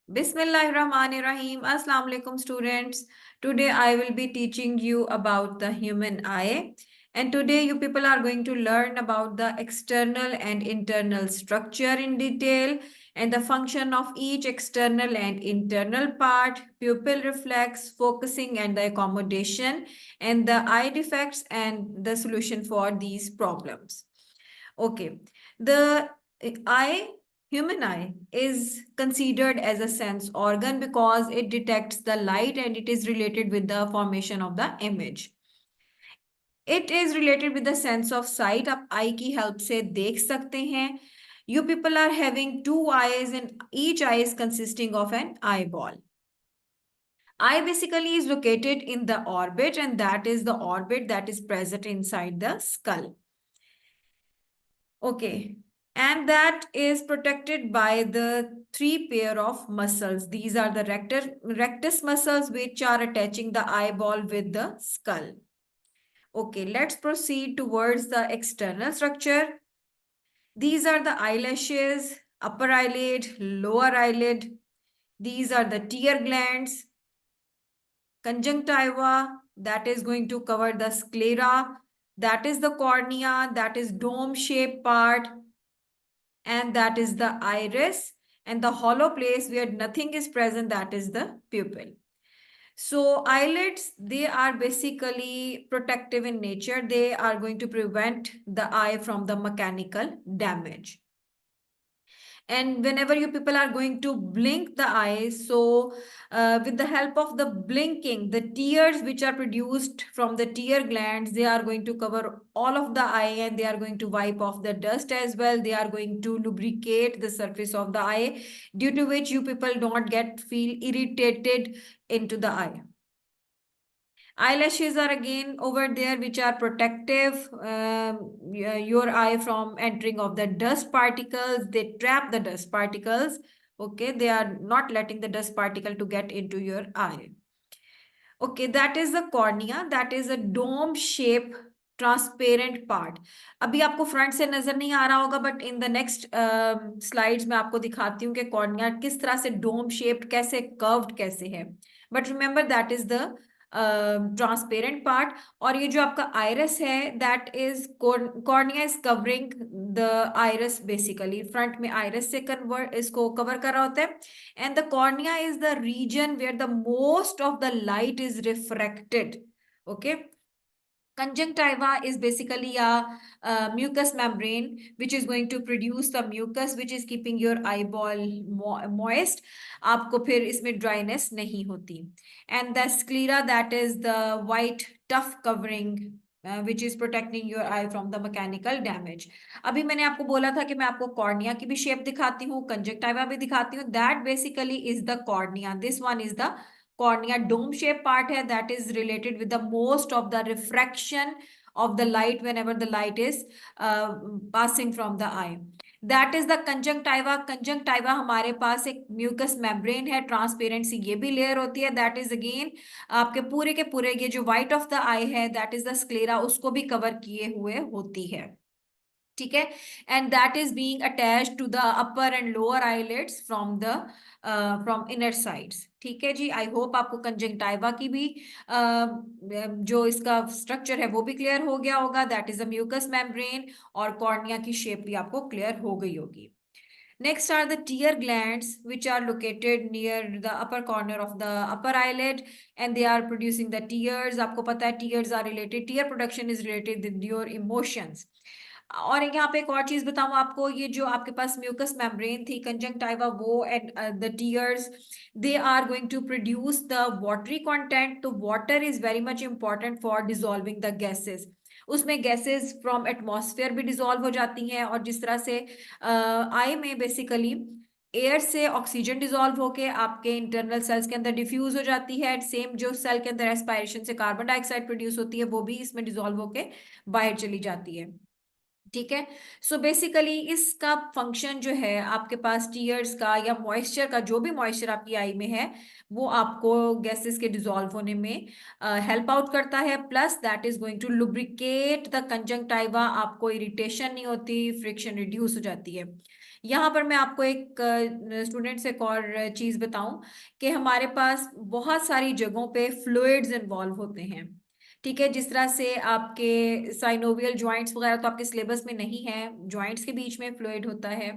Bismillahirrahmanirrahim. Assalamu alaikum students. Today I will be teaching you about the human eye. And today you people are going to learn about the external and internal structure in detail and the function of each external and internal part, pupil reflex, focusing and the accommodation, and the eye defects and the solution for these problems. Okay. The eye, human eye, is considered as a sense organ because it detects the light and it is related with the formation of the image. It is related with the sense of sight. आप eye की help से देख सकते हैं. You people are having two eyes and each eye is consisting of an eyeball. Eye basically is located in the orbit and that is the orbit that is present inside the skull. Okay. And that is protected by the three pair of muscles. These are the rectus muscles which are attaching the eyeball with the skull. Okay, let's proceed towards the external structure. These are the eyelashes, upper eyelid, lower eyelid. These are the tear glands, conjunctiva, that is going to cover the sclera, that is the cornea, that is dome-shaped part, and that is the iris, and the hollow place where nothing is present, that is the pupil. So eyelids, they are basically protective in nature. They are going to prevent the eye from the mechanical damage. And whenever you people are going to blink the eyes, so with the help of the blinking, the tears which are produced from the tear glands, they are going to cover all of the eye and they are going to wipe off the dust as well. They are going to lubricate the surface of the eye, due to which you people don't feel irritated into the eye. Eyelashes are again over there, which are protective your eye from entering of the dust particles. They trap the dust particles. Okay, they are not letting the dust particle to get into your eye. Okay, that is the cornea. That is a dome shape transparent part. अभी आपको front से नजर नहीं आ रहा होगा, but in the next slides में आपको दिखाती हूँ कि कॉर्निया किस तरह से डोम शेप्ड, कैसे कर्व्ड कैसे है. But remember that is the transparent part. और ये जो आपका आयरस है, that is cornea is covering the iris. Basically front में आयरस से कन्वर्ट इसको कवर कर रहा होता है. And the cornea is the region where the most of the light is refracted. Okay. Conjunctiva is basically a mucous membrane which is going to produce the mucus which is keeping your eyeball moist. आपको फिर इसमें dryness नहीं होती. And the sclera, that is the white tough covering which is protecting your eye from the mechanical damage. अभी मैंने आपको बोला था कि मैं आपको कॉर्निया की भी शेप दिखाती हूँ, कंजक्टिवा भी दिखाती हूँ. That basically is the cornea. This one is the cornea. Dome shaped part है, that is related with the most of the refraction of the light whenever the light is passing from the eye. That is the conjunctiva. Conjunctiva हमारे पास एक mucus membrane है, transparency ये भी layer होती है. That is again आपके पूरे के पूरे ये जो व्हाइट ऑफ द आई है, दैट इज द स्क्लेरा, उसको भी कवर किए हुए होती है. ठीक है. And that is being attached to the upper and lower eyelids from inner sides. ठीक है जी. आई होप आपको कंजंक्टिवा की भी जो इसका स्ट्रक्चर है वो भी क्लियर हो गया होगा. That is a mucous membrane. और कॉर्निया की शेप भी आपको क्लियर हो गई होगी. Next are the tear glands, which are located near the upper corner of the upper eyelid, and they are producing the tears. आपको पता है tears are related, tear production is related with your emotions. और यहाँ पे एक और चीज बताऊं आपको, ये जो आपके पास म्यूकस मेम्ब्रेन थी कंजंक्टिवा, वो and the tears, they are going to produce the watery content. तो water is very much important for dissolving the gases. उसमें गैसेस फ्रॉम एटमॉस्फेयर भी डिसॉल्व हो जाती हैं. और जिस तरह से आई में बेसिकली एयर से ऑक्सीजन डिसॉल्व होके आपके इंटरनल सेल्स के अंदर डिफ्यूज हो जाती है. सेम जो सेल के अंदर एस्पायरेशन से कार्बन डाइऑक्साइड प्रोड्यूस होती है, वो भी इसमें डिसॉल्व होके बाहर चली जाती है. ठीक है। सो बेसिकली इसका फंक्शन जो है आपके पास टीयर्स का या मॉइस्चर का, जो भी मॉइस्चर आपकी आई में है, वो आपको गैसेस के डिसॉल्व होने में हेल्प आउट करता है। Plus that is going to lubricate the conjunctiva, आपको इरिटेशन नहीं होती, फ्रिक्शन रिड्यूस हो जाती है। यहाँ पर मैं आपको एक स्टूडेंट से एक और चीज बताऊं कि हमारे पास बहुत सारी जगहों पे फ्लूइड्स इन्वॉल्व होते हैं। ठीक है, जिस तरह से आपके साइनोवियल जॉइंट्स वगैरह तो आपके सिलेबस में नहीं है, जॉइंट्स के बीच में फ्लूइड होता है,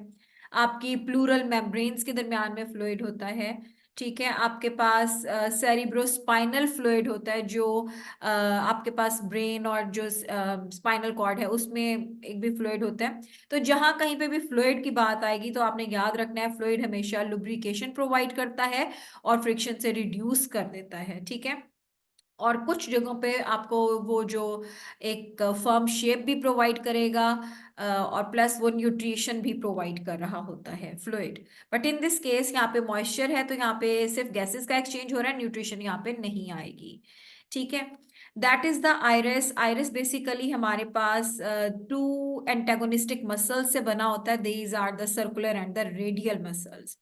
आपकी प्लूरल मेम्ब्रेन्स के दरमियान में फ्लूइड होता है। ठीक है, आपके पास सेरिब्रोस्पाइनल फ्लूइड होता है, जो आपके पास ब्रेन और जो स्पाइनल कॉर्ड है उसमें एक भी फ्लूइड होता है। तो जहां कहीं पे भी फ्लूइड की बात आएगी तो आपने याद रखना है, फ्लूइड हमेशा लुब्रिकेशन प्रोवाइड करता है और फ्रिक्शन से रिड्यूस कर देता है। ठीक है, और कुछ जगहों पे आपको वो जो एक फर्म शेप भी प्रोवाइड करेगा, और प्लस वो न्यूट्रिशन भी प्रोवाइड कर रहा होता है fluid. But in this case यहाँ पे मॉइस्चर है तो यहाँ पे सिर्फ गैसेस का एक्सचेंज हो रहा है, न्यूट्रिशन यहाँ पे नहीं आएगी। ठीक है, that is the iris. Iris basically हमारे पास टू एंटागोनिस्टिक मसल्स से बना होता है, these are the circular and the radial muscles.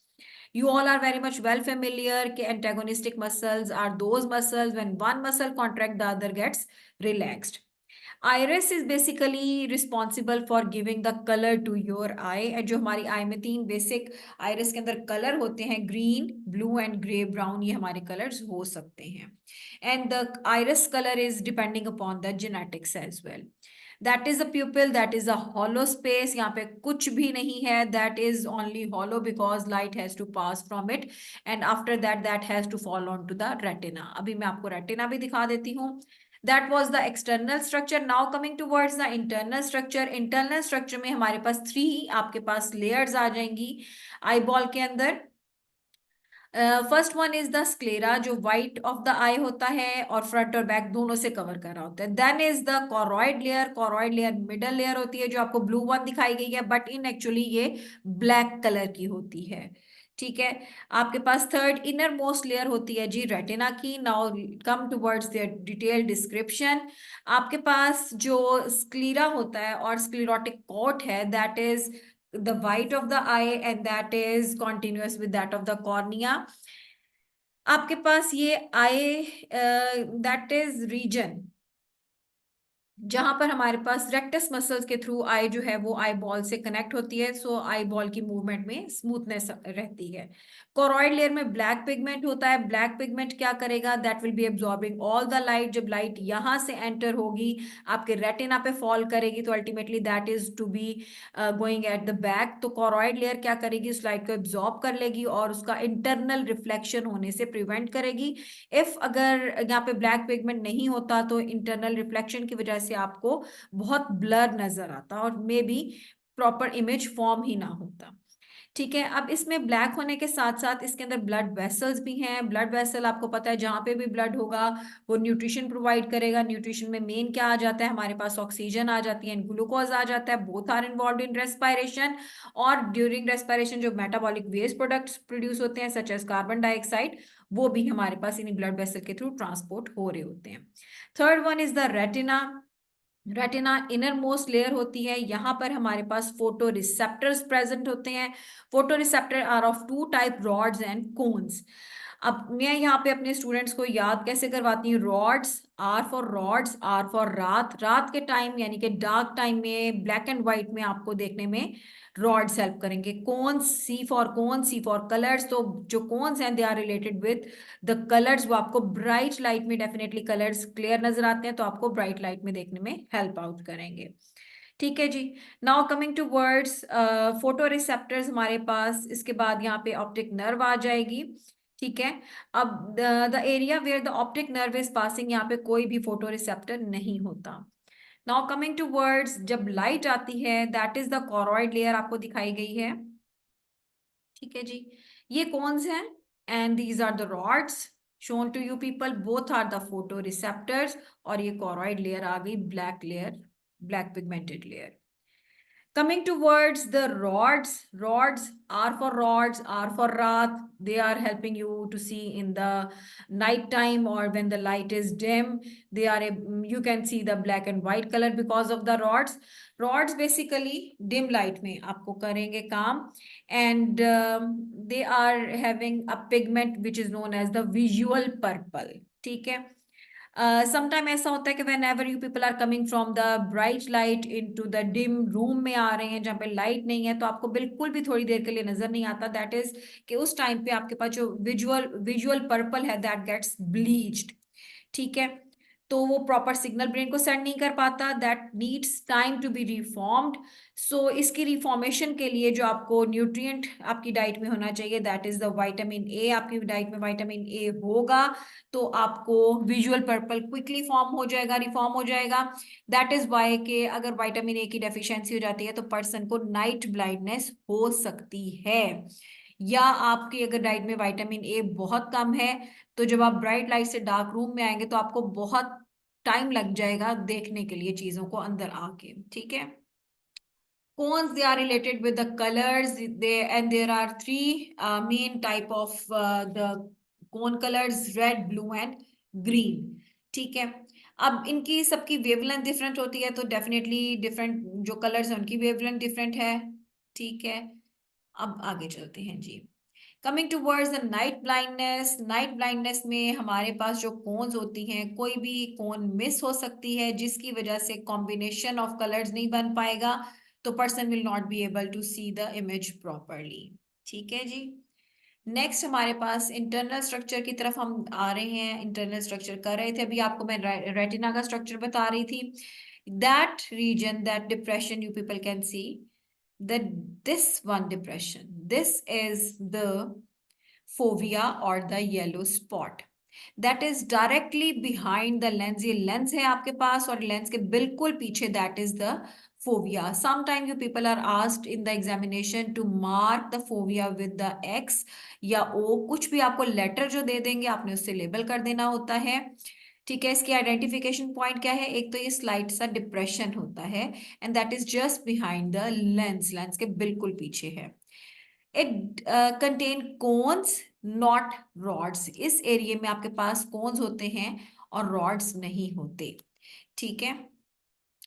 You all are very much well familiar कि antagonistic muscles are those muscles when one muscle contract, the other gets relaxed. Iris is basically responsible for giving the color to your eye। और जो हमारी आई में तीन basic Iris के अंदर colour होते हैं, green, blue and grey brown, ये हमारे कलर्स हो सकते हैं। And the iris colour is depending upon the genetics as well. That is a pupil, that is a hollow space, यहाँ पे कुछ भी नहीं है, that is only hollow because light has to pass from it and after that that has to fall on to the retina. अभी मैं आपको retina भी दिखा देती हूँ। That was the external structure. Now coming towards the internal structure. Internal structure में हमारे पास three आपके पास लेयर्स आ जाएंगी आई बॉल के अंदर। First one is the sclera, जो व्हाइट ऑफ द आई होता है और फ्रंट और बैक दोनों से कवर कर रहा होता है। Then is the choroid layer. Choroid layer middle layer होती है, जो आपको ब्लू वन दिखाई गई है, बट इन एक्चुअली ये ब्लैक कलर की होती है। ठीक है, आपके पास थर्ड इनर मोस्ट लेयर होती है जी रेटिना की। Now come towards their detail description. आपके पास जो स्क्लीरा होता है और स्क्लेरोटिक कोट है, that is the white of the eye and that is continuous with that of the cornea। आपके पास ये आई, दैट इज रीजन जहां पर हमारे पास रेक्टस मसल्स के थ्रू आई जो है वो आई बॉल से कनेक्ट होती है, सो आई बॉल की मूवमेंट में स्मूथनेस रहती है। कोरॉइड लेयर में ब्लैक पिगमेंट होता है। ब्लैक पिगमेंट क्या करेगा, that will B absorbing all the light. जब लाइट यहां से एंटर होगी, आपके रेटिना पे फॉल करेगी, तो ultimately that is to be going at the back. तो कोरॉइड लेयर क्या करेगी, उस लाइट को एब्जॉर्ब कर लेगी और उसका इंटरनल रिफ्लेक्शन होने से प्रिवेंट करेगी। इफ अगर यहाँ पे ब्लैक पिगमेंट नहीं होता तो इंटरनल रिफ्लेक्शन की वजह से आपको बहुत ब्लर नजर आता और may be proper image form ही ना होता। ठीक है, अब इसमें ब्लैक होने के साथ साथ इसके अंदर ब्लड वेसल्स भी हैं। ब्लड वेसल आपको पता है, जहां पे भी ब्लड होगा वो न्यूट्रिशन प्रोवाइड करेगा। न्यूट्रिशन में मेन क्या आ जाता है, हमारे पास ऑक्सीजन आ जाती है, ग्लूकोज आ जाता है। Both are involve in respiration, और ड्यूरिंग रेस्पिरेशन जो मेटाबॉलिक वेस्ट प्रोडक्ट्स प्रोड्यूस होते हैं सच एज कार्बन डाइऑक्साइड, वो भी हमारे पास इन ब्लड वेसल के थ्रू ट्रांसपोर्ट हो रहे होते हैं। Third one is the retina. Retina inner most layer होती है, यहाँ पर हमारे पास फोटो रिसेप्टर्स प्रेजेंट होते हैं। Photo receptor are of two type, rods and cones. अब मैं यहाँ पे अपने स्टूडेंट्स को याद कैसे करवाती हूँ, rods, R for rods, R for रात। रात के टाइम यानी कि डार्क टाइम में ब्लैक एंड व्हाइट में आपको देखने में रॉड्स हेल्प करेंगे। Cones, C for cone, C for colours. तो जो कोन्स हैं they are related with the colours, वो आपको ब्राइट लाइट में डेफिनेटली कलर्स क्लियर नजर आते हैं, तो आपको ब्राइट लाइट में देखने में हेल्प आउट करेंगे। ठीक है जी। Now coming towards, photoreceptors हमारे पास, इसके बाद यहाँ पे ऑप्टिक नर्व आ जाएगी। ठीक है, अब the area where the optic nerve is passing, यहाँ पे कोई भी फोटो रिसेप्टर नहीं होता। नाउ कमिंग टू वर्ड्स, जब लाइट आती है that is the choroid layer आपको दिखाई गई है। ठीक है जी, ये कौन से हैं, and these are the rods shown to you people, both are the photo receptors. और ये कॉरॉइड लेयर आ गई, black layer, black pigmented layer. Coming towards the rods, rods are for rods, are for raat. They are helping you to see in the night time or when the light is dim. They are you can see the black and white color because of the rods. Rods basically dim light में आपको करेंगे काम, and they are having a pigment which is known as the visual purple. ठीक है. Sometime ऐसा होता है कि whenever you people are coming from the bright light into the dim room में आ रहे हैं जहाँ पे लाइट नहीं है, तो आपको बिल्कुल भी थोड़ी देर के लिए नजर नहीं आता. दैट इज कि उस टाइम पे आपके पास जो विजुअल पर्पल है दैट गेट्स ब्लीच्ड. ठीक है. तो वो प्रॉपर सिग्नल ब्रेन को सेंड नहीं कर पाता. That needs time to be reformed. So इसकी रिफॉर्मेशन के लिए जो आपको न्यूट्रिएंट आपकी डाइट में होना चाहिए that is the vitamin A. आपकी डाइट में विटामिन ए होगा तो आपको विजुअल पर्पल क्विकली फॉर्म हो जाएगा, रिफॉर्म हो जाएगा. दैट इज वाई के अगर विटामिन ए की डेफिशिएंसी हो जाती है तो पर्सन को नाइट ब्लाइंडनेस हो सकती है. या आपकी अगर डाइट में विटामिन ए बहुत कम है तो जब आप ब्राइट लाइट से डार्क रूम में आएंगे तो आपको बहुत टाइम लग जाएगा देखने के लिए चीजों को अंदर आके. ठीक है. Cones, they are related with the colors. And there are three main type of the cone colors: red, blue and green. ठीक है. अब इनकी सबकी वेवलेंथ डिफरेंट होती है तो डेफिनेटली डिफरेंट जो कलर्स हैं उनकी वेवलेंथ डिफरेंट है. ठीक है. अब आगे चलते हैं जी. Coming towards the night blindness. Night blindness में हमारे पास जो कोन्स होती हैं, कोई भी कोन मिस हो सकती है जिसकी वजह से कॉम्बिनेशन ऑफ कलर्स नहीं बन पाएगा, तो person will not be able to see the image properly. ठीक है जी. नेक्स्ट हमारे पास इंटरनल स्ट्रक्चर की तरफ हम आ रहे हैं. इंटरनल स्ट्रक्चर कर रहे थे अभी, आपको मैं रेटिना का स्ट्रक्चर बता रही थी. That region, that depression you people can see that this one depression, this is the fovea or the yellow spot that is directly behind the lens. ये lens है आपके पास और lens के बिल्कुल पीछे that is the fovea. Sometimes you people are asked in the examination to mark the fovea with the X या O. कुछ भी आपको लेटर जो दे देंगे आपने उससे लेबल कर देना होता है. ठीक है. इसकी आइडेंटिफिकेशन पॉइंट क्या है? एक तो ये स्लाइट सा डिप्रेशन होता है and that is just behind the lens. Lens के बिल्कुल पीछे है. It contain cones not rods. इस एरिया में आपके पास कोन्स होते हैं और रॉड्स नहीं होते. ठीक है.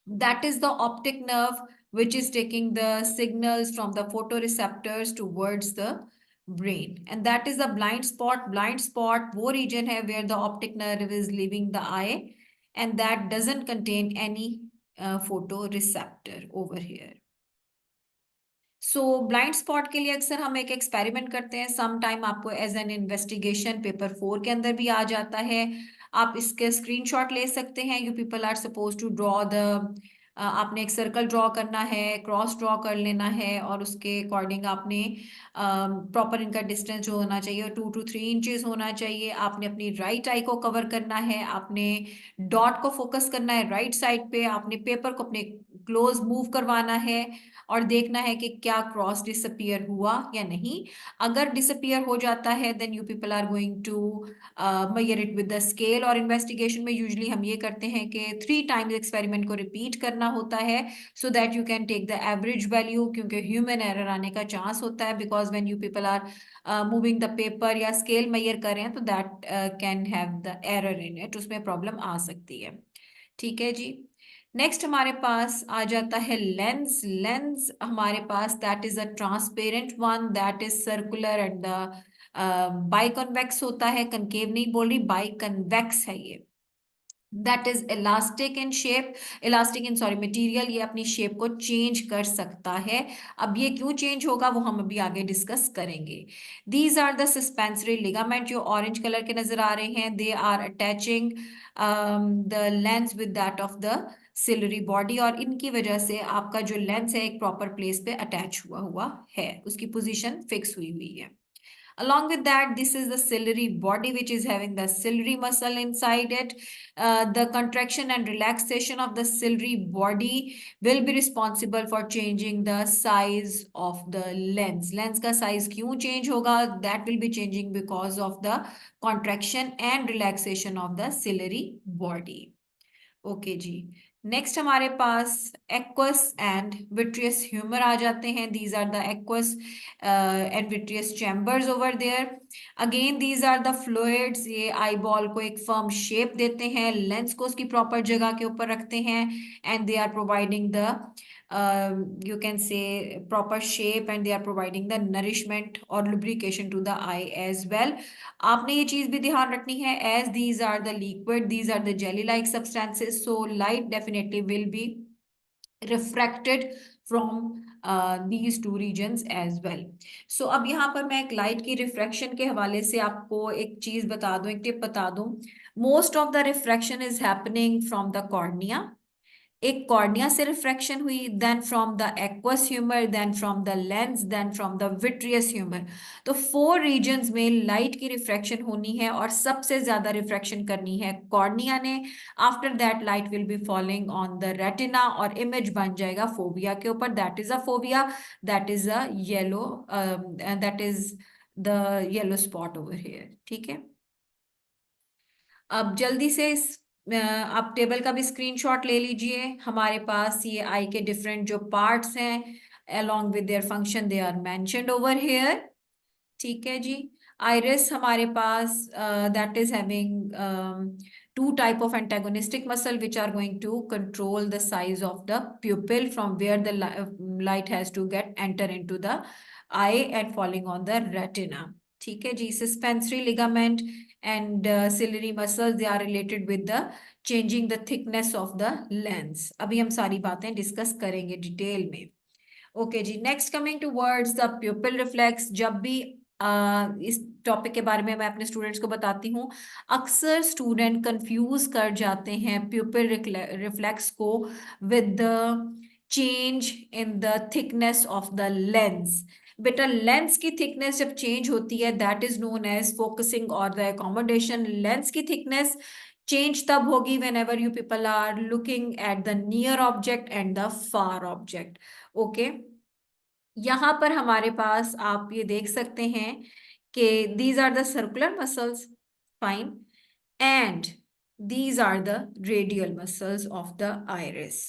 That is the optic nerve which is taking the signals from the photoreceptors towards the brain, and that is the blind spot. Blind spot वो region है where the optic nerve is leaving the eye and that doesn't contain any photoreceptor over here. So blind spot के लिए अक्सर हम एक experiment करते हैं. Some time आपको एज एन इन्वेस्टिगेशन पेपर 4 के अंदर भी आ जाता है. आप इसके स्क्रीनशॉट ले सकते हैं. You people are suppose to draw the आपने एक सर्कल ड्रॉ करना है, क्रॉस ड्रॉ कर लेना है और उसके अकॉर्डिंग आपने प्रॉपर इनका डिस्टेंस जो होना चाहिए 2 to 3 इंचेस होना चाहिए. आपने अपनी राइट आई को कवर करना है. आपने डॉट को फोकस करना है राइट साइड पे. आपने पेपर को अपने क्लोज मूव करवाना है और देखना है कि क्या क्रॉस डिसअपियर हुआ या नहीं. अगर डिसअपियर हो जाता है then you people are going to measure it with the scale. और इन्वेस्टिगेशन में यूजुअली हम ये करते हैं कि 3 टाइम्स एक्सपेरिमेंट को रिपीट करना होता है so that you can take the average value, क्योंकि ह्यूमन एरर आने का चांस होता है. Because when you people are moving the paper या स्केल मेजर कर रहे हैं तो that can have the error in it. उसमें प्रॉब्लम आ सकती है. ठीक है जी. नेक्स्ट हमारे पास आ जाता है लेंस. लेंस हमारे पास that is a transparent one, that is circular and the biconvex होता है. कनकेव नहीं बोल रही, बाइकॉन्वेक्स है ये. That is elastic in shape, elastic in sorry material. ये अपनी शेप को चेंज कर सकता है. अब ये क्यों चेंज होगा वो हम अभी आगे डिस्कस करेंगे. These are the suspensory ligament जो ऑरेंज कलर के नजर आ रहे हैं. They are attaching the lens with that of the ciliary body और इनकी वजह से आपका जो लेंस है एक प्रॉपर प्लेस पे अटैच हुआ है, उसकी पोजीशन फिक्स हुई हुई है. Along with that, this is the ciliary body which is having the ciliary muscle inside it. The contraction and relaxation of the ciliary body will be responsible for changing the size of the lens. Lens का size क्यों change होगा? That will be changing because of the contraction and relaxation of the ciliary body. Okay जी. Next हमारे पास aqueous and vitreous humour आ जाते हैं। These are the aqueous and vitreous chambers over there. Again these are the fluids, ये eye ball को एक firm shape देते हैं, लेंस को उसकी प्रॉपर जगह के ऊपर रखते हैं, and they are providing the you can say proper shape, and they are providing the nourishment or lubrication to the eye as well. आपने ये चीज भी ध्यान रखनी है, as these are the liquid, these are the jelly like substances, so light definitely will be refracted from these two regions as well. So अब यहाँ पर मैं एक लाइट की रिफ्रैक्शन के हवाले से आपको एक चीज बता दूं, एक टिप बता दूं। Most of the refraction is happening from the cornea. एक कॉर्निया से रिफ्रैक्शन हुई, then from the aqueous humour, then from the lens, then from the vitreous humour. तो 4 रीजन्स में लाइट की रिफ्रैक्शन होनी है और सबसे ज्यादा रिफ्रैक्शन करनी है कॉर्निया ने। After that light will be falling on the retina और इमेज बन जाएगा फोबिया के ऊपर। That is a phobia, that is a yellow, that is the yellow spot over here. ठीक है, अब जल्दी से आप टेबल का भी स्क्रीनशॉट ले लीजिए। हमारे पास ये आई के डिफरेंट जो पार्ट्स हैं along with their function they are mentioned over here। ठीक है जी। आइरिस हमारे पास that is having two type of antagonistic muscle which are going to control the size of the pupil from where the light has to get enter into the eye and falling on the retina। ठीक है जी। Suspensory ligament and ciliary muscles they are related with the changing the thickness of the lens। अभी हम सारी बातें discuss करेंगे detail में। Okay जी, next coming towards the pupil reflex. जब भी इस टॉपिक के बारे में मैं अपने स्टूडेंट्स को बताती हूँ, अक्सर स्टूडेंट कंफ्यूज कर जाते हैं प्यूपिल रिफ्लेक्स को with the change in the thickness of the lens. बेटा लेंस की थिकनेस जब चेंज होती है that is known as focusing और द एकोमोडेशन। लेंस की थिकनेस चेंज तब होगी whenever you people are looking at the near object and the far object. Okay, यहां पर हमारे पास आप ये देख सकते हैं कि these are the circular muscles, fine, and these are the radial muscles of the iris.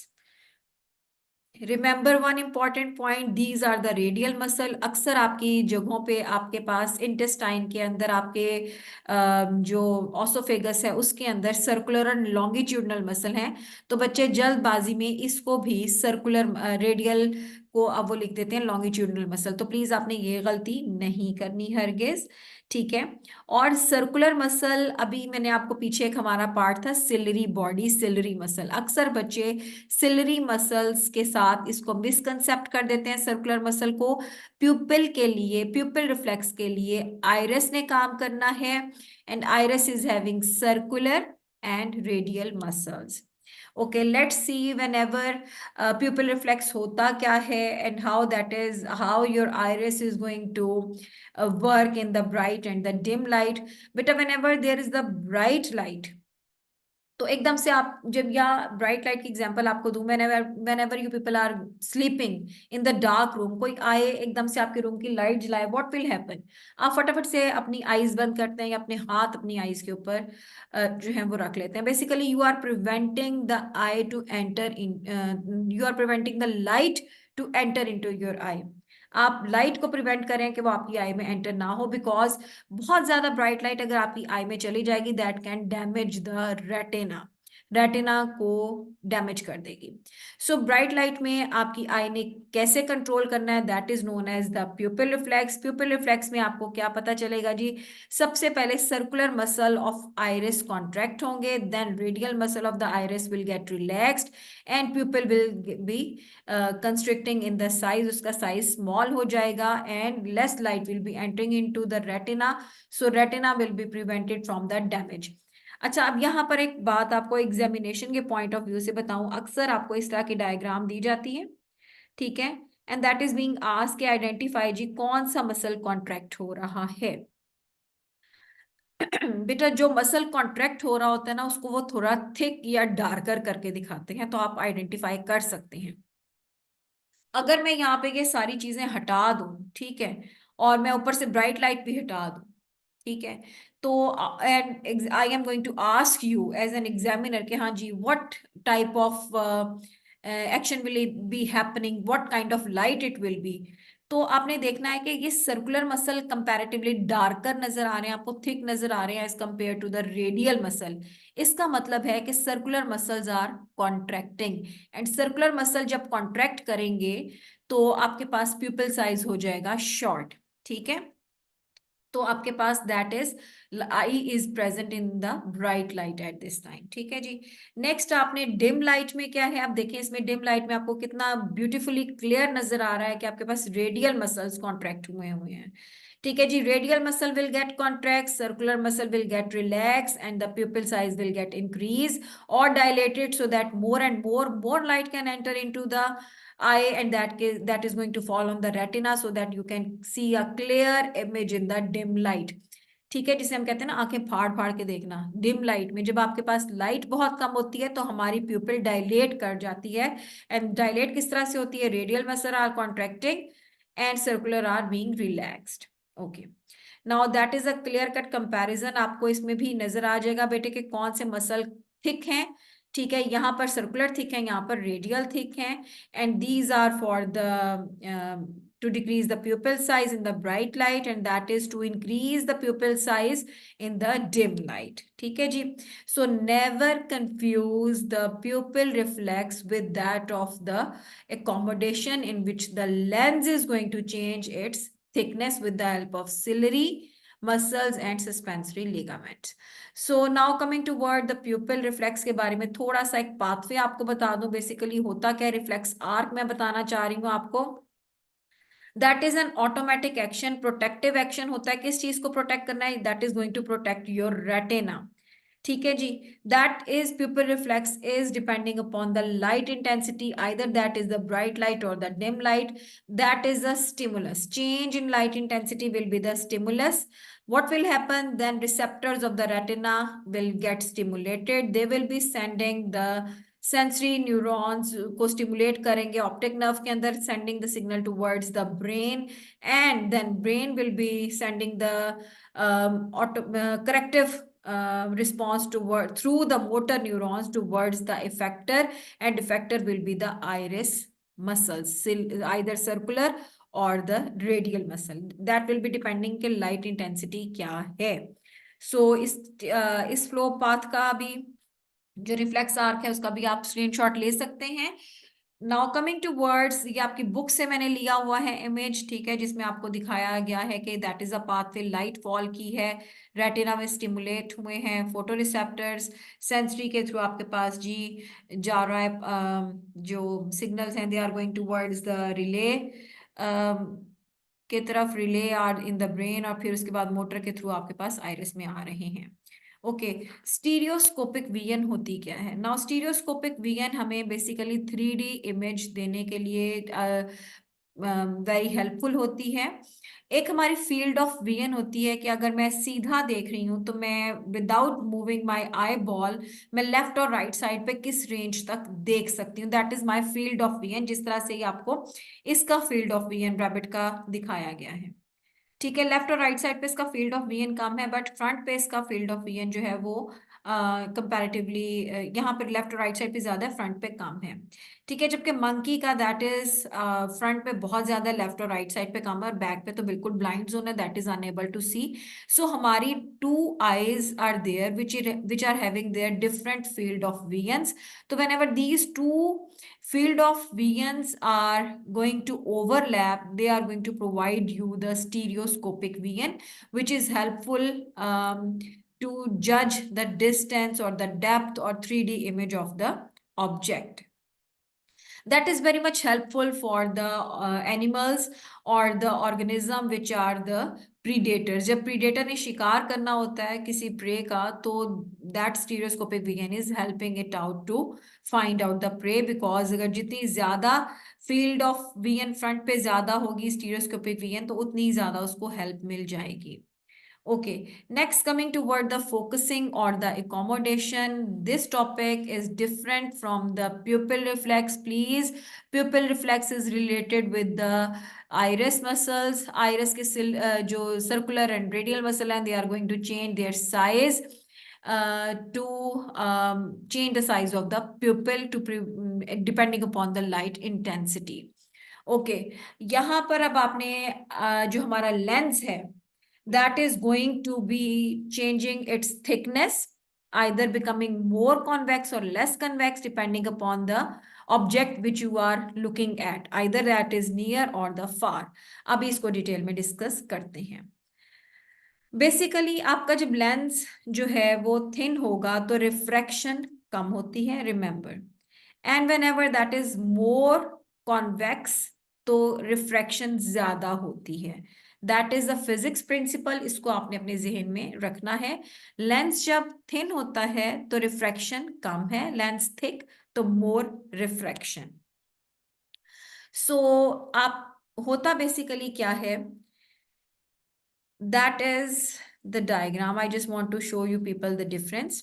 Remember one important point, these are the radial muscle. अक्सर आपकी जगहों पे आपके पास इंटेस्टाइन के अंदर आपके जो ऑसोफेगस है उसके अंदर सर्कुलर और लॉन्गिट्यूडनल मसल हैं, तो बच्चे जल्दबाजी में इसको भी सर्कुलर रेडियल को अब वो लिख देते हैं लॉन्गिट्यूडनल मसल। तो प्लीज आपने ये गलती नहीं करनी हरगिज। ठीक है, और सर्कुलर मसल अभी मैंने आपको पीछे एक हमारा पार्ट था सिलरी बॉडी सिलरी मसल। अक्सर बच्चे सिलरी मसल्स के साथ इसको मिसकंसेप्ट कर देते हैं। सर्कुलर मसल को प्यूपिल के लिए, प्यूपिल रिफ्लेक्स के लिए आइरिस ने काम करना है, and iris is having circular and radial muscles. Okay, let's see whenever pupil reflex होता क्या है and how that is how your iris is going to work in the bright and the dim light. बेटा whenever there is the bright light, तो एकदम से आप जब या ब्राइट लाइट की एग्जांपल आपको दूं, whenever you people are sleeping in the dark room, कोई आए एकदम से आपके रूम की लाइट जलाए, व्हाट विल हैपन? आप फटाफट से अपनी आईज बंद करते हैं या अपने हाथ अपनी आईज के ऊपर जो है वो रख लेते हैं। Basically you are preventing the eye to enter in, you are preventing the light to enter into your eye. आप लाइट को प्रिवेंट करें कि वो आपकी आई में एंटर ना हो, बिकॉज बहुत ज्यादा ब्राइट लाइट अगर आपकी आई में चली जाएगी that can damage the retina, retina को डैमेज कर देगी। सो ब्राइट लाइट में आपकी आई ने कैसे कंट्रोल करना है, that is known as the pupil reflex. Pupil reflex में आपको क्या पता चलेगा जी, सबसे पहले circular muscle of iris contract होंगे, then radial muscle of the iris will get relaxed and pupil will be constricting in the size, उसका साइज स्मॉल हो जाएगा and less light will be entering into the retina, so retina will be prevented from the damage. अच्छा, अब यहाँ पर एक बात आपको एग्जामिनेशन के पॉइंट ऑफ व्यू से बताऊं, अक्सर आपको इस तरह की डायग्राम दी जाती है, ठीक है, and that is being asked के आइडेंटिफाई जी कौन सा मसल कॉन्ट्रैक्ट हो रहा है। बेटा जो मसल कॉन्ट्रैक्ट हो रहा होता है ना उसको वो थोड़ा थिक या डार्कर करके दिखाते हैं, तो आप आइडेंटिफाई कर सकते हैं। अगर मैं यहाँ पे ये सारी चीजें हटा दूं, ठीक है, और मैं ऊपर से ब्राइट लाइट भी हटा दूं, ठीक है। तो and I am going to ask you as an examiner कि हाँ जी, what type of action will be happening, what kind of light it will be. तो आपने देखना है कि ये सर्कुलर मसल कंपैरेटिवली डार्कर नजर आ रहे हैं आपको, थिक नजर आ रहे हैं as compare to the radial muscle. इसका मतलब है कि circular muscles are contracting, and circular muscle जब कॉन्ट्रैक्ट करेंगे तो आपके पास प्यूपिल साइज हो जाएगा शॉर्ट। ठीक है, तो आपके पास that is eye is present in the bright light at this time. ठीक है जी। नेक्स्ट आपने डिम लाइट में क्या है, आप देखें इसमें डिम लाइट में आपको कितना ब्यूटीफुली क्लियर नजर आ रहा है कि आपके पास रेडियल मसल्स कॉन्ट्रैक्ट हुए हुए हैं। ठीक है जी, radial muscle will get contract, circular muscle will get relax, and the pupil size will get increase or dilated so that more and more light can enter into the eye, and that case that is going to fall on the retina so that you can see a clear image in the dim light। ठीक है, जिसे हम कहते हैं ना आंखें फाड़ फाड़ के देखना। डिम लाइट में जब आपके पास लाइट बहुत कम होती है तो हमारी प्यूपिल डायलेट कर जाती है, एंड डायलेट किस तरह से होती है, radial muscle are contracting and circular are being relaxed. Okay, now that is a clear cut comparison. आपको इसमें भी नजर आ जाएगा बेटे कि कौन से मसल थिक हैं। ठीक है, यहाँ पर सर्कुलर थिक है, यहाँ पर रेडियल थिक है, and these are for the to decrease the pupil size in the bright light, and that is to increase the pupil size in the dim light। ठीक है जी। So never confuse the pupil reflex with that of the accommodation in which the lens is going to change its thickness with the help of ciliary muscles and suspensory ligaments। So now coming toward the pupil reflex के बारे में थोड़ा सा एक pathway आपको बता दूं, basically होता क्या है। रिफ्लेक्स आर्क मैं बताना चाह रही हूँ आपको। That is an automatic action, protective action होता है। किस चीज को प्रोटेक्ट करना है, that is going to protect your retina. ठीक है जी। That is pupil reflex is depending upon the light intensity, either that is the bright light or the dim light, that is the stimulus। Change in light intensity will be the stimulus। What will happen then, receptors of the retina will get stimulated, they will be sending the sensory neurons को stimulate करेंगे optic nerve के अंदर, sending the signal towards the brain, and then brain will be sending the corrective response toward through the motor neurons towards the effector, and effector will be the iris muscles, either circular or the radial muscle, that will be depending के light intensity क्या है। so इस flow path का भी जो reflex arc है उसका भी आप स्क्रीनशॉट ले सकते हैं। नाउ कमिंग टू वर्ड्स, ये आपकी बुक से मैंने लिया हुआ है इमेज। ठीक है, जिसमें आपको दिखाया गया है कि that is a pathway light fall की है, रेटिना में स्टिमुलेट हुए हैं फोटो रिसेप्टर्स, सेंसरी के थ्रू आपके पास जी जा रहा है जो सिग्नल्स हैं, they are going towards the relay के तरफ, relay are in the brain, और फिर उसके बाद मोटर के थ्रू आपके पास आइरिस में आ रहे हैं। ओके, स्टीरियोस्कोपिक विजन होती क्या है। नाउ स्टीरियोस्कोपिक विजन हमें बेसिकली 3D इमेज देने के लिए वेरी हेल्पफुल होती है। एक हमारी फील्ड ऑफ विजन होती है कि अगर मैं सीधा देख रही हूं तो मैं without moving my eye ball मैं लेफ्ट और राइट साइड पे किस रेंज तक देख सकती हूँ, that is my field of vision. जिस तरह से ही आपको इसका फील्ड ऑफ विजन रैबिट का दिखाया गया है। ठीक है, लेफ्ट और राइट साइड पे इसका फील्ड ऑफ विजन कम है, बट फ्रंट पे इसका फील्ड ऑफ विजन जो है वो कंपैरेटिवली यहाँ पर लेफ्ट और राइट साइड पे ज्यादा है, फ्रंट पे कम है। ठीक है, जबकि मंकी का दैट इज फ्रंट पे बहुत ज्यादा, लेफ्ट और राइट साइड पे कम है, और बैक पे तो बिल्कुल ब्लाइंड जोन है, that is unable to see. So हमारी two eyes are there which are having their different field of visions. तो whenever these two field of visions are going to overlap, they are going to provide you the stereoscopic vision, which is helpful to judge the distance or the depth or 3D image of the object। that is very much helpful for the animals or the organism which are the predators। जब predator ने शिकार करना होता है किसी prey का, तो that stereoscopic vision is helping it out to find out the prey, because अगर जितनी ज्यादा field of vision front पे ज्यादा होगी stereoscopic vision, तो उतनी ज्यादा उसको help मिल जाएगी। Okay, next coming toward the focusing or the accommodation. This topic is different from the pupil reflex. Please, pupil reflex is related with the iris muscles. Iris के जो circular and radial muscle and they are going to change their size to change the size of the pupil to depending upon the light intensity. Okay यहाँ पर अब आपने जो हमारा lens है that is going to be changing its thickness, either becoming more convex or less convex depending upon the object which you are looking at, either that is near or the far. अभी इसको detail में discuss करते हैं. Basically आपका जब lens जो है वो थिन होगा तो रिफ्रैक्शन कम होती है, remember. And whenever that is more convex तो रिफ्रैक्शन ज्यादा होती है. That is the physics principle, इसको आपने अपने जहन में रखना है. लेंस जब थिन होता है तो रिफ्रैक्शन कम है, लेंस थिक तो मोर रिफ्रैक्शन. सो आप होता बेसिकली क्या है, that is the diagram. I just want to show you people the difference.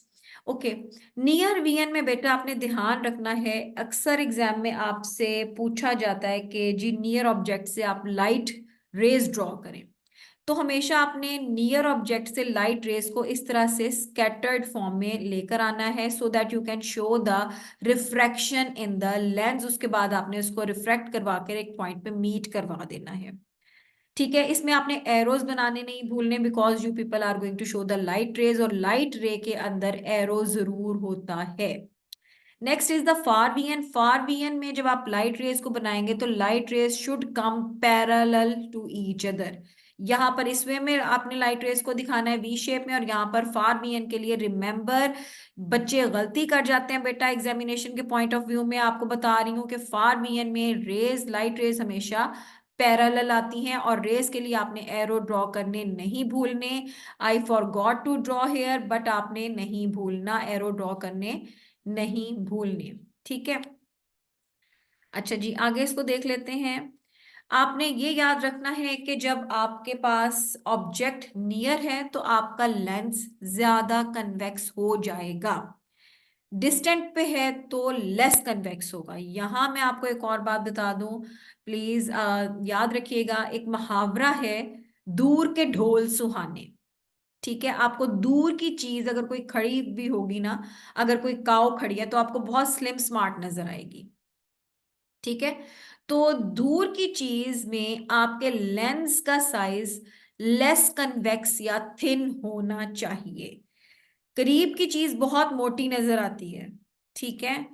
Okay, near vision में बेटा आपने ध्यान रखना है, अक्सर एग्जाम में आपसे पूछा जाता है कि जी नियर ऑब्जेक्ट से आप लाइट रेज ड्रॉ करें. तो हमेशा आपने नियर ऑब्जेक्ट से लाइट रेज को इस तरह से स्कैटर्ड फॉर्म में लेकर आना है so that you can show the refraction in the lens. उसके बाद आपने उसको रिफ्रैक्ट करवा कर एक पॉइंट पे मीट करवा देना है. ठीक है, इसमें आपने एरोज बनाने नहीं भूलने because you people are going to show the light rays और लाइट रे के अंदर एरो जरूर होता है. Next is the far vision. Far vision में जब आप लाइट रेज को बनाएंगे तो light rays should come parallel to each other. यहाँ पर इस वे में आपने लाइट रेज को दिखाना है वी शेप में, और यहाँ पर फार वीएन के लिए रिमेंबर बच्चे गलती कर जाते हैं बेटा एग्जामिनेशन के पॉइंट ऑफ व्यू में. आपको बता रही हूँ कि फार वीएन में रेज लाइट रेज हमेशा पैरेलल आती हैं और रेस के लिए आपने एरो ड्रॉ करने नहीं भूलने. I forgot to draw here, but आपने नहीं भूलना, एरो ड्रॉ करने नहीं भूलने. ठीक है, अच्छा जी आगे इसको देख लेते हैं. आपने ये याद रखना है कि जब आपके पास ऑब्जेक्ट नियर है तो आपका लेंस ज्यादा कन्वेक्स हो जाएगा, डिस्टेंट पे है तो लेस कन्वेक्स होगा. यहां मैं आपको एक और बात बता दूं, प्लीज याद रखिएगा, एक मुहावरा है, दूर के ढोल सुहाने. ठीक है, आपको दूर की चीज अगर कोई खड़ी भी होगी ना, अगर कोई काऊ खड़ी है तो आपको बहुत स्लिम स्मार्ट नजर आएगी. ठीक है, तो दूर की चीज में आपके लेंस का साइज लेस कन्वेक्स या थिन होना चाहिए. करीब की चीज बहुत मोटी नजर आती है. ठीक है,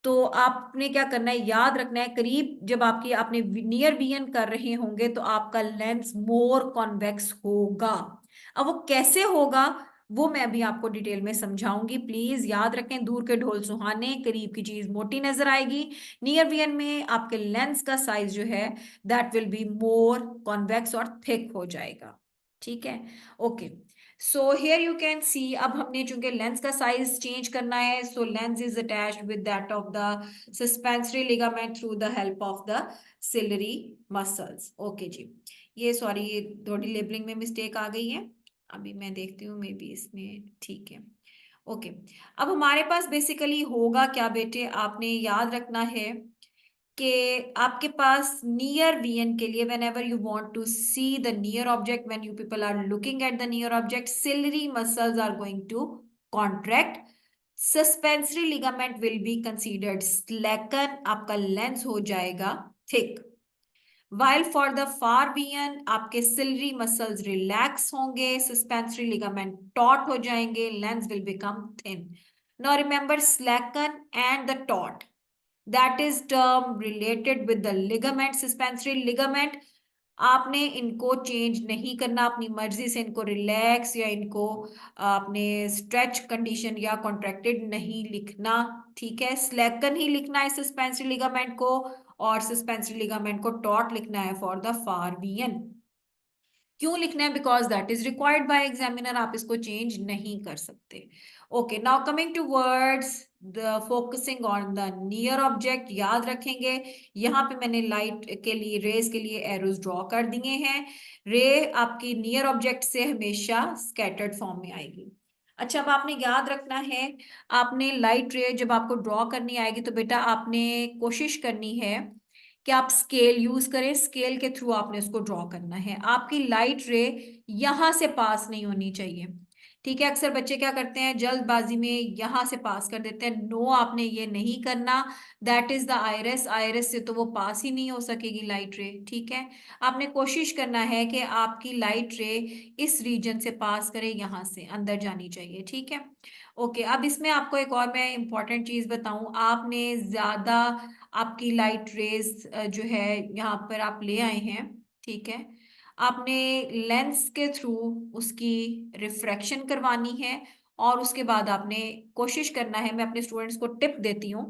तो आपने क्या करना है, याद रखना है, करीब जब आपकी आपने नियर विजन कर रहे होंगे तो आपका लेंस मोर कॉन्वेक्स होगा. अब वो कैसे होगा वो मैं अभी आपको डिटेल में समझाऊंगी. प्लीज याद रखें, दूर के ढोल सुहाने, करीब की चीज मोटी नजर आएगी. नियर विजन में आपके लेंस का साइज जो है that will be more convex और थिक हो जाएगा. ठीक है, okay. So here you can see, अब हमने चूंकि लेंस का साइज चेंज करना है, so lens is attached with that of the suspensory ligament through the help of the ciliary muscles. Okay जी, ये सॉरी ये थोड़ी लेबलिंग में मिस्टेक आ गई है, अभी मैं देखती हूँ मे बी इसमें ठीक है. ओके, अब हमारे पास बेसिकली होगा क्या बेटे, आपने याद रखना है कि आपके पास नियर वीएन के लिए whenever you want to see the near object, when you people are looking at the near object, ciliary muscles are going to contract, suspensory ligament will be considered slacken, आपका lens हो जाएगा thick. While for the far vision आपके ciliary muscles relax होंगे, suspensory ligament taut हो जाएंगे, lens will become thin. Now remember slacken and the taut, that is term related with the ligament, suspensory ligament. आपने इनको change नहीं करना, अपनी मर्जी से इनको रिलैक्स या इनको आपने स्ट्रेच कंडीशन या कॉन्ट्रैक्टेड नहीं लिखना. ठीक है, स्लैकन ही लिखना है सस्पेंसरी लिगामेंट को और सस्पेंसरी लिगामेंट को टॉट लिखना है फॉर द फार वीएन. क्यों लिखना है? Because that is required by examiner, आप इसको चेंज नहीं कर सकते। Okay, now coming towards, the focusing on the near object, याद रखेंगे यहाँ पे मैंने लाइट के लिए, रेज के लिए एरोज ड्रॉ कर दिए हैं। रे आपकी नियर ऑब्जेक्ट से हमेशा स्कैटर्ड फॉर्म में आएगी। अच्छा, अब आपने याद रखना है, आपने लाइट रे जब आपको ड्रॉ करनी आएगी तो बेटा आपने कोशिश करनी है कि आप स्केल यूज करें, स्केल के थ्रू आपने उसको ड्रॉ करना है। आपकी लाइट रे यहां से पास नहीं होनी चाहिए, ठीक है? अक्सर बच्चे क्या करते हैं, जल्दबाजी में यहां से पास कर देते हैं। नो, आपने ये नहीं करना। That is the iris, iris से तो वो पास ही नहीं हो सकेगी लाइट रे, ठीक है? आपने कोशिश करना है कि आपकी लाइट रे इस रीजन से पास करे, यहां से अंदर जानी चाहिए, ठीक है? ओके, अब इसमें आपको एक और मैं इंपॉर्टेंट चीज बताऊं, आपने ज्यादा आपकी लाइट रेज जो है यहाँ पर आप ले आए हैं, ठीक है? आपने लेंस के थ्रू उसकी रिफ्रैक्शन करवानी है, और उसके बाद आपने कोशिश करना है, मैं अपने स्टूडेंट्स को टिप देती हूँ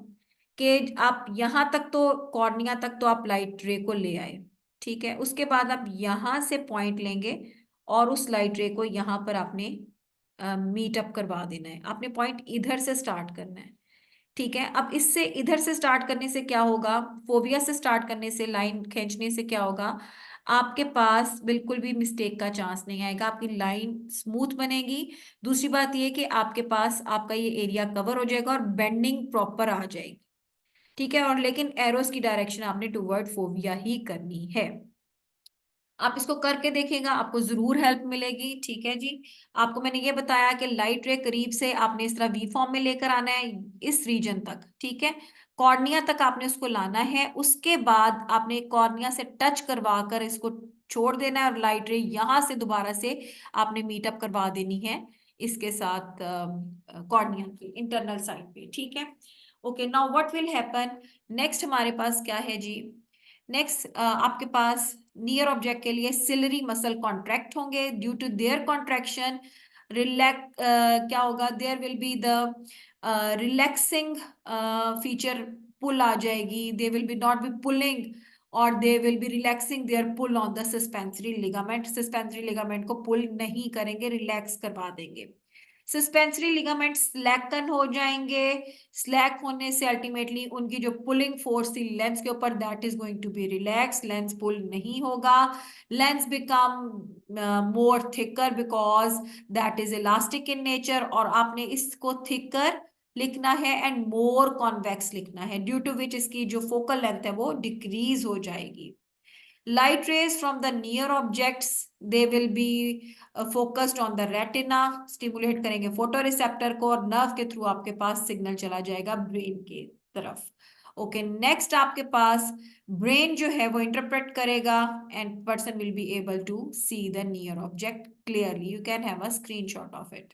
कि आप यहाँ तक तो, कॉर्निया तक तो आप लाइट रे को ले आए, ठीक है? उसके बाद आप यहाँ से पॉइंट लेंगे और उस लाइट रे को यहाँ पर आपने मीट अप करवा देना है। आपने पॉइंट इधर से स्टार्ट करना है, ठीक है? अब इससे इधर से स्टार्ट करने से क्या होगा, फोबिया से स्टार्ट करने से, लाइन खींचने से क्या होगा, आपके पास बिल्कुल भी मिस्टेक का चांस नहीं आएगा, आपकी लाइन स्मूथ बनेगी। दूसरी बात ये कि आपके पास आपका ये एरिया कवर हो जाएगा और बेंडिंग प्रॉपर आ जाएगी, ठीक है? और लेकिन एरोस की डायरेक्शन आपने टुवर्ड फोबिया ही करनी है। आप इसको करके देखेगा, आपको जरूर हेल्प मिलेगी, ठीक है जी? आपको मैंने ये बताया कि लाइट रे करीब से आपने इस तरह वी फॉर्म में लेकर आना है, इस रीजन तक, ठीक है? कॉर्निया तक आपने उसको लाना है, उसके बाद आपने कॉर्निया से टच करवा कर इसको छोड़ देना है, और लाइट रे यहां से दोबारा से आपने मीटअप करवा देनी है इसके साथ कॉर्निया की इंटरनल साइड पे, ठीक है? Okay, now what will happen next, हमारे पास क्या है जी? नेक्स्ट आपके पास नियर ऑब्जेक्ट के लिए सिलरी मसल कॉन्ट्रैक्ट होंगे, due to their contraction relax क्या होगा, there will be the relaxing feature, pull आ जाएगी, they will be not be pulling, और they will be relaxing their pull on the suspensory ligament, suspensory ligament को pull नहीं करेंगे, relax करवा देंगे। सस्पेंसरी लिगामेंट स्लैकन हो जाएंगे, स्लैक होने से अल्टीमेटली उनकी जो पुलिंग फोर्स थी लेंस के ऊपर, that is going to be relax, lens pull नहीं होगा, lens become more thicker because that is elastic in nature, और आपने इसको थिकर लिखना है एंड मोर कॉन्वेक्स लिखना है, ड्यू टू विच इसकी जो फोकल लेंथ है वो डिक्रीज हो जाएगी। Light rays from the near objects, they will be focused on the retina, stimulate करेंगे फोटोरिसेप्टर को, और नर्व के थ्रू आपके पास सिग्नल चला जाएगा ब्रेन के तरफ। ओके, नेक्स्ट आपके पास ब्रेन जो है वो इंटरप्रेट करेगा, and person will be able to see the near object clearly, you can have a screenshot of it.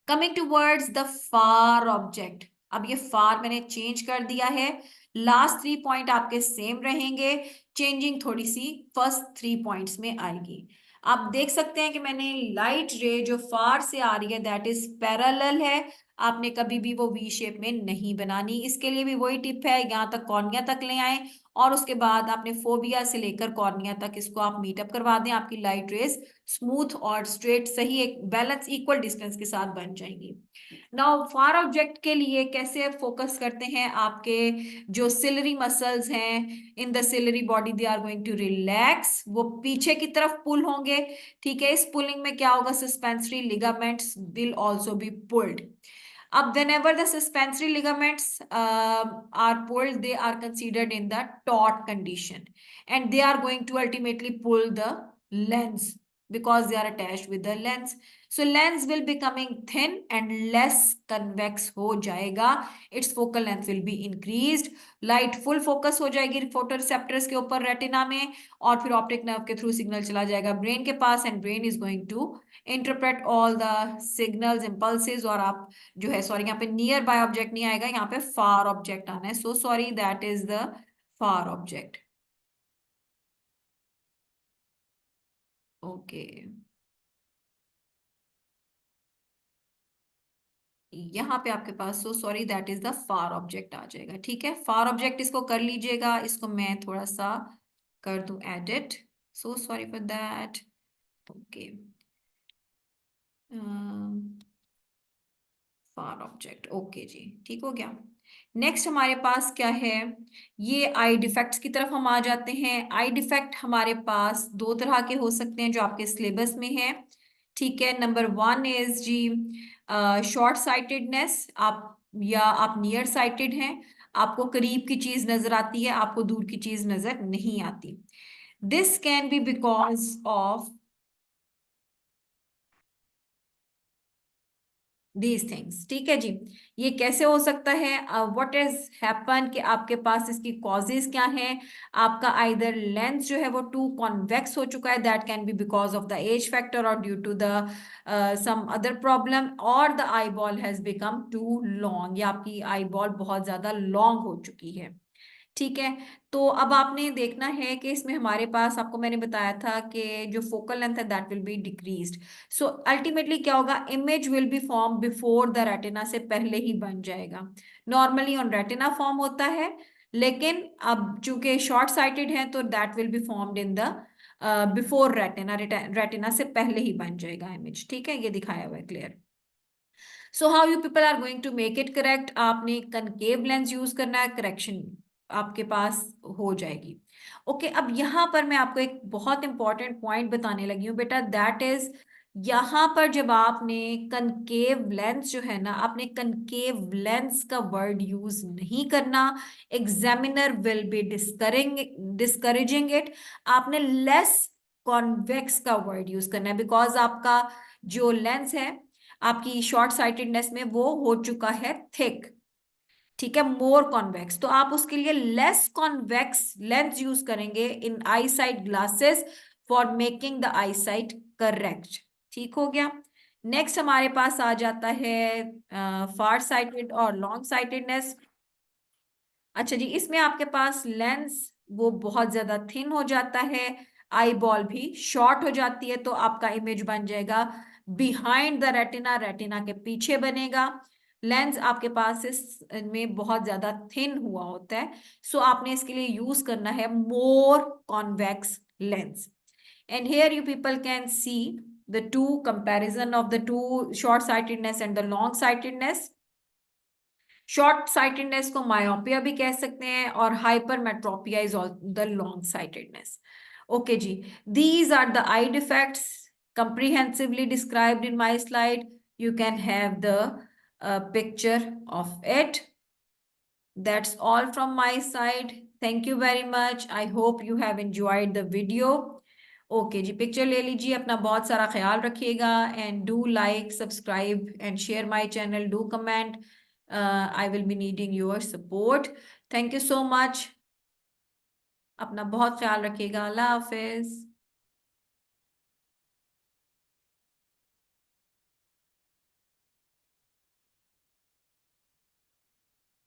Coming towards the far object, अब ये फार मैंने चेंज कर दिया है, लास्ट 3 पॉइंट आपके सेम रहेंगे, चेंजिंग थोड़ी सी फर्स्ट 3 पॉइंट्स में आएगी। आप देख सकते हैं कि मैंने लाइट रे जो फार से आ रही है दैट इज पैरेलल है, आपने कभी भी वो वी शेप में नहीं बनानी, इसके लिए भी वही टिप है, यहाँ तक कॉर्निया तक ले आए, और उसके बाद आपने फोबिया से लेकर कॉर्निया तक इसको आप मीटअप करवा दें, आपकी लाइट रेज स्मूथ और स्ट्रेट सही एक बैलेंस इक्वल डिस्टेंस के साथ बन जाएंगी। नाउ फार ऑब्जेक्ट के लिए कैसे फोकस करते हैं, आपके जो सिलरी मसल्स हैं in the ciliary body, they are going to relax, वो पीछे की तरफ पुल होंगे, ठीक है? इस पुलिंग में क्या होगा, suspensory ligaments will also be pulled. अब whenever the suspensory ligaments are pulled, they are considered in the taut condition, and they are going to ultimately pull the lens because they are attached with the lens. So lens will becoming thin and less convex हो जाएगा, its focal length will be increased, light full focus हो जाएगी photoreceptors के ऊपर retina में, और फिर optic nerve के थ्रू सिग्नल चला जाएगा ब्रेन के पास, and brain is going to interpret all the signals impulses, और आप जो है, सॉरी यहाँ पे नियर बाय ऑब्जेक्ट नहीं आएगा, यहाँ पे फार ऑब्जेक्ट आना है, so sorry, that is the far object. Okay, यहाँ पे आपके पास so sorry that is the far object आ जाएगा, ठीक है? फार ऑब्जेक्ट इसको कर लीजिएगा, इसको मैं थोड़ा सा कर दूं edit, So sorry for that. Okay. Far object, okay जी, ठीक हो गया। नेक्स्ट हमारे पास क्या है, ये आई डिफेक्ट्स की तरफ हम आ जाते हैं। आई डिफेक्ट हमारे पास दो तरह के हो सकते हैं जो आपके सिलेबस में है। ठीक है, नंबर वन इज जी शॉर्ट साइटेडनेस। आप या आप नियर साइटेड हैं, आपको करीब की चीज नजर आती है, आपको दूर की चीज नजर नहीं आती। This can be because of these things. ठीक है जी, ये कैसे हो सकता है, व्हाट इज हैपन कि आपके पास इसकी कॉजेज क्या हैं। आपका आइदर लेंस जो है वो टू कॉन्वेक्स हो चुका है, that can be because of the age factor और due to the some other problem, और the eye ball has become too long, या आपकी आई बॉल बहुत ज्यादा लॉन्ग हो चुकी है। ठीक है, तो अब आपने देखना है कि इसमें हमारे पास, आपको मैंने बताया था कि जो फोकल लेंथ है that will B decreased. So ultimately क्या होगा, image will be form before the retina, से पहले ही बन जाएगा। नॉर्मली ऑन रेटिना फॉर्म होता है, लेकिन अब चूंकि शॉर्ट साइटेड है तो that will be formed in the before retina, retina से पहले ही बन जाएगा इमेज। ठीक है, ये दिखाया हुआ है clear. So how you people are going to make it correct, आपने कनकेव लेंस यूज करना है, करेक्शन आपके पास हो जाएगी। ओके, अब यहां पर मैं आपको एक बहुत इंपॉर्टेंट पॉइंट बताने लगी हूँ बेटा, दैट इज यहां पर जब आपने कनकेव लेंस जो है ना, आपने कनकेव लेंस का वर्ड यूज नहीं करना। Examiner will be discouraging it. आपने लेस कॉन्वेक्स का वर्ड यूज करना है, बिकॉज आपका जो लेंस है आपकी शॉर्ट साइटेडनेस में वो हो चुका है थिक। ठीक है, मोर कॉन्वेक्स, तो आप उसके लिए लेस कॉन्वेक्स लेंस यूज करेंगे in eyesight glasses for making the eyesight correct. ठीक हो गया। नेक्स्ट हमारे पास आ जाता है फार साइटेड और लॉन्ग साइटेडनेस। अच्छा जी, इसमें आपके पास लेंस वो बहुत ज्यादा थिन हो जाता है, आई बॉल भी शॉर्ट हो जाती है, तो आपका इमेज बन जाएगा बिहाइंड द रेटिना, रेटिना के पीछे बनेगा। लेंस आपके पास इसमें बहुत ज्यादा थिन हुआ होता है, सो आपने इसके लिए यूज करना है more convex lens. And here you people can see the two comparison of the two short sightedness and the long sightedness. Short sightedness को मायोपिया भी कह सकते हैं, और hypermetropia is the long sightedness. Okay जी, these are the eye defects comprehensively described in my slide. You can have the picture of it. That's all from my side. Thank you very much. I hope you have enjoyed the video. Okay ji, picture ले लीजिए, अपना बहुत सारा ख्याल रखिएगा, and do like, subscribe and share my channel, do comment. I will be needing your support. Thank you so much, अपना बहुत ख्याल रखिएगा। अल्लाह हाफिज।